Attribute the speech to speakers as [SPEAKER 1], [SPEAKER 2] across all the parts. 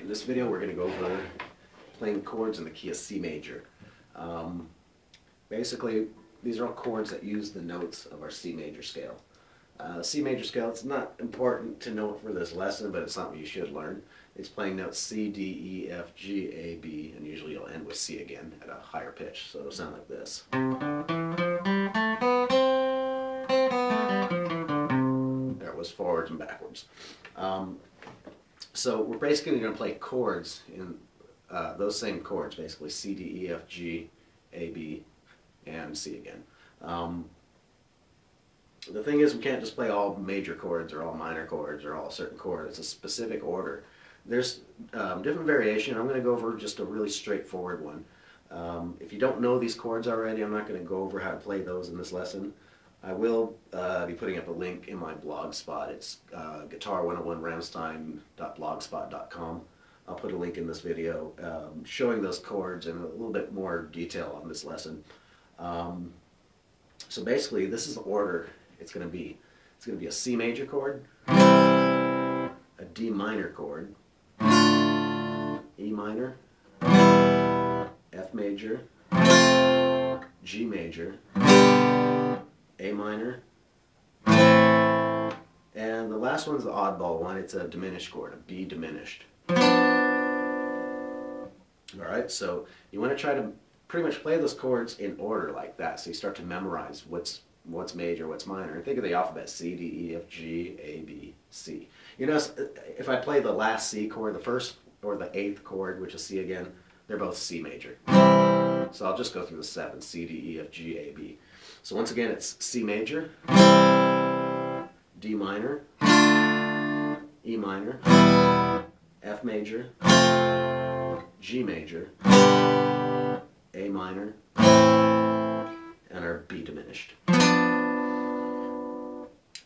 [SPEAKER 1] In this video we're going to go over playing chords in the key of C major. Basically, these are all chords that use the notes of our C major scale. C major scale, it's not important to note for this lesson, but it's something you should learn. It's playing notes C, D, E, F, G, A, B, and usually you'll end with C again at a higher pitch, so it'll sound like this. There it was, forwards and backwards. So we're basically going to play chords in those same chords, basically C, D, E, F, G, A, B, and C again. The thing is, we can't just play all major chords or all minor chords or all certain chords. It's a specific order. There's different variation. I'm going to go over just a really straightforward one. If you don't know these chords already, I'm not going to go over how to play those in this lesson. I will be putting up a link in my blog spot. It's guitar101ramstein.blogspot.com. I'll put a link in this video showing those chords and a little bit more detail on this lesson. So basically, this is the order it's going to be. It's going to be a C major chord, a D minor chord, E minor, F major, G major, A minor, and the last one's the oddball one. It's a diminished chord, a B diminished. Alright, so you want to try to pretty much play those chords in order like that, so you start to memorize what's major, what's minor. And think of the alphabet: C, D, E, F, G, A, B, C. You notice if I play the last C chord, the first or the 8th chord, which is C again, they're both C major. So I'll just go through the 7: C, D, E, F, G, A, B. So once again, it's C major, D minor, E minor, F major, G major, A minor, and our B diminished.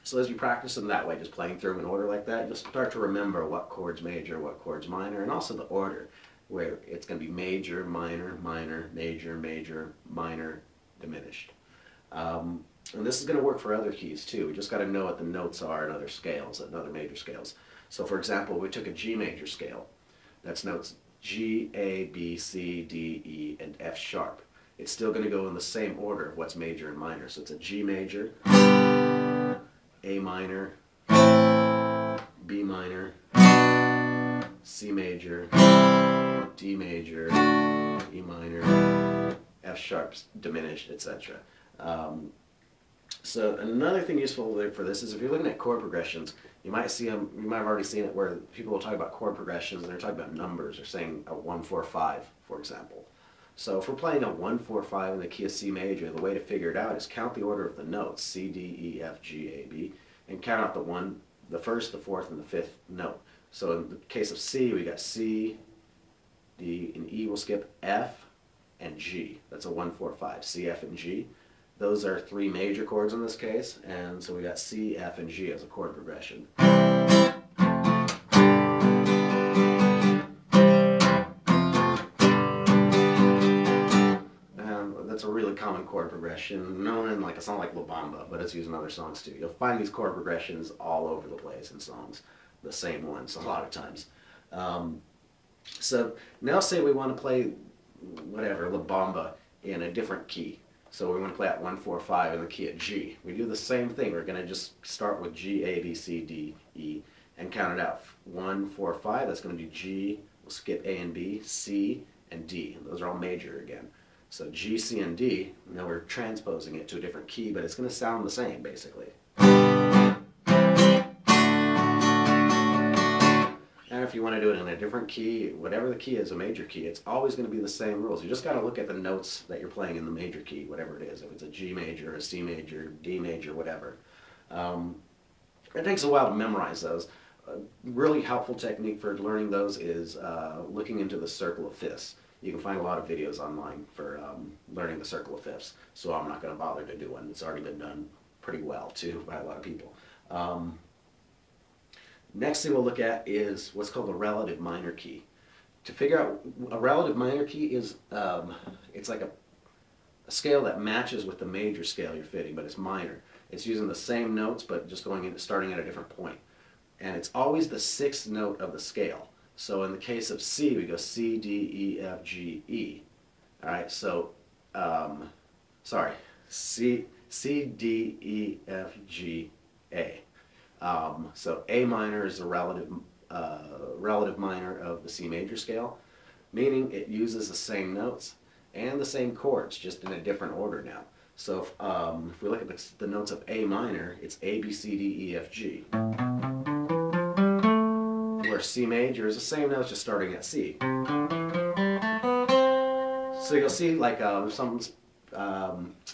[SPEAKER 1] So as you practice them that way, just playing through them in order like that, you'll start to remember what chord's major, what chord's minor, and also the order, where it's going to be major, minor, minor, major, major, minor, diminished. And this is going to work for other keys too. We just got to know what the notes are in other scales, in other major scales. So for example, we took a G major scale. That's notes G, A, B, C, D, E, and F sharp. It's still going to go in the same order of what's major and minor. So it's a G major, A minor, B minor, C major, D major, E minor, F sharps diminished, etc. So another thing useful for this is if you're looking at chord progressions, you might see them. You might have already seen it where people will talk about chord progressions and they're talking about numbers, or saying a 1, 4, 5, for example. So if we're playing a 1, 4, 5 in the key of C major, the way to figure it out is count the order of the notes: C, D, E, F, G, A, B, and count out the first, the fourth, and the fifth note. So in the case of C, we got C, D, and E. We'll skip F and G. That's a 1, 4, 5. C, F, and G. Those are 3 major chords in this case, and so we got C, F, and G as a chord progression. And that's a really common chord progression, known in like a song like La Bamba, but it's used in other songs too. You'll find these chord progressions all over the place in songs, the same ones a lot of times. So now say we want to play whatever, La Bamba, in a different key. So we want to play at 1, 4, 5 in the key of G. We do the same thing. We're going to just start with G, A, B, C, D, E, and count it out. 1, 4, 5, that's going to be G. We'll skip A and B, C, and D. Those are all major again. So G, C, and D, now we're transposing it to a different key, but it's going to sound the same, basically. And if you want to do it in a different key, whatever the key is, a major key, it's always going to be the same rules. You just got to look at the notes that you're playing in the major key, whatever it is. If it's a G major, a C major, D major, whatever. It takes a while to memorize those. A really helpful technique for learning those is looking into the circle of fifths. You can find a lot of videos online for learning the circle of fifths, so I'm not going to bother to do one. It's already been done pretty well, too, by a lot of people. Next thing we'll look at is what's called a relative minor key. To figure out a relative minor key is, it's like a scale that matches with the major scale you're fitting, but it's minor. It's using the same notes, but just starting at a different point. And it's always the 6th note of the scale. So in the case of C, we go C, D, E, F, G, E. All right, so, sorry, C, D, E, F, G, A. So A minor is the relative minor of the C major scale, meaning it uses the same notes and the same chords, just in a different order now. So if we look at the notes of A minor, it's A, B, C, D, E, F, G. Where C major is the same notes, just starting at C. So you'll see, like, if someone's,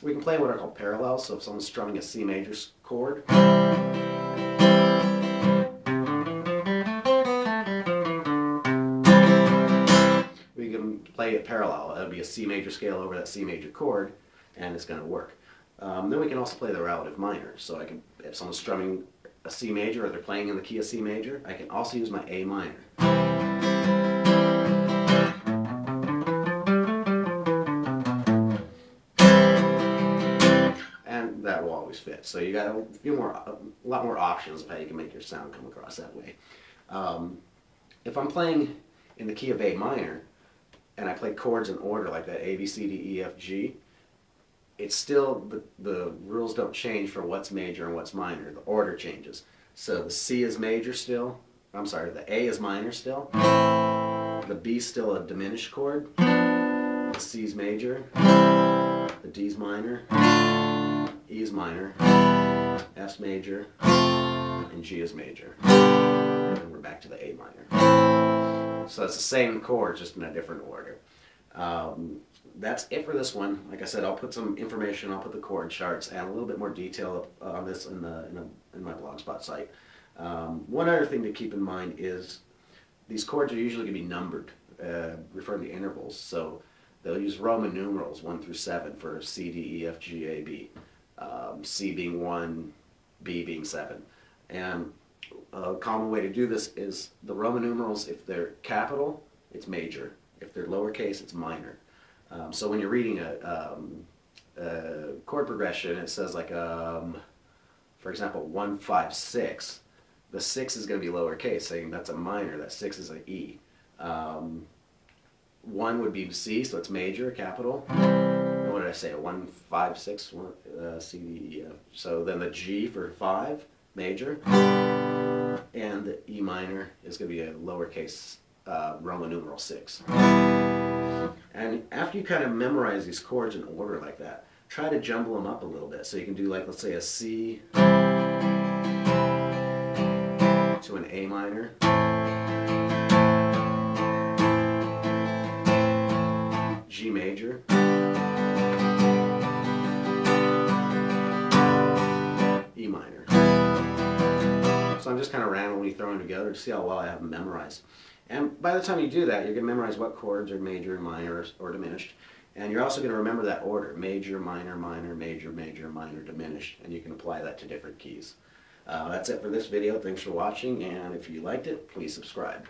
[SPEAKER 1] we can play what are called parallels. So if someone's strumming a C major chord, we can play it parallel. It'll be a C major scale over that C major chord, and it's going to work. Then we can also play the relative minor. So I can, if someone's strumming a C major or they're playing in the key of C major, I can also use my A minor. And that will always fit. So you got a lot more options of how you can make your sound come across that way. If I'm playing in the key of A minor, and I play chords in order like that, A, B, C, D, E, F, G, it's still, the rules don't change for what's major and what's minor. The order changes. So the C is major still. I'm sorry, the A is minor still. The B is still a diminished chord. The C is major. The D is minor. E is minor. F's major. And G is major. And we're back to the A minor. So it's the same chord, just in a different order. That's it for this one. Like I said, I'll put some information, I'll put the chord charts and a little bit more detail on this in my Blogspot site. One other thing to keep in mind is these chords are usually going to be numbered, referring to intervals. So they'll use Roman numerals 1 through 7 for C, D, E, F, G, A, B. C being 1, B being 7. And a common way to do this is the Roman numerals, if they're capital, it's major. If they're lowercase, it's minor. So when you're reading a chord progression, it says like, for example, 1, 5, 6. The 6 is going to be lowercase, saying that's a minor. That 6 is an E. 1 would be C, so it's major, capital. And what did I say? 1, 5, 6, C, D, E, F. So then the G for 5, major. And the E minor is going to be a lowercase Roman numeral 6. And after you kind of memorize these chords in order like that, try to jumble them up a little bit. So you can do, like, let's say a C to an A minor, G major, E minor. So I'm just kind of randomly throwing together to see how well I have them memorized. And by the time you do that, you're going to memorize what chords are major, minor, or diminished. And you're also going to remember that order: major, minor, minor, major, major, minor, diminished. And you can apply that to different keys. That's it for this video. Thanks for watching, and if you liked it, please subscribe.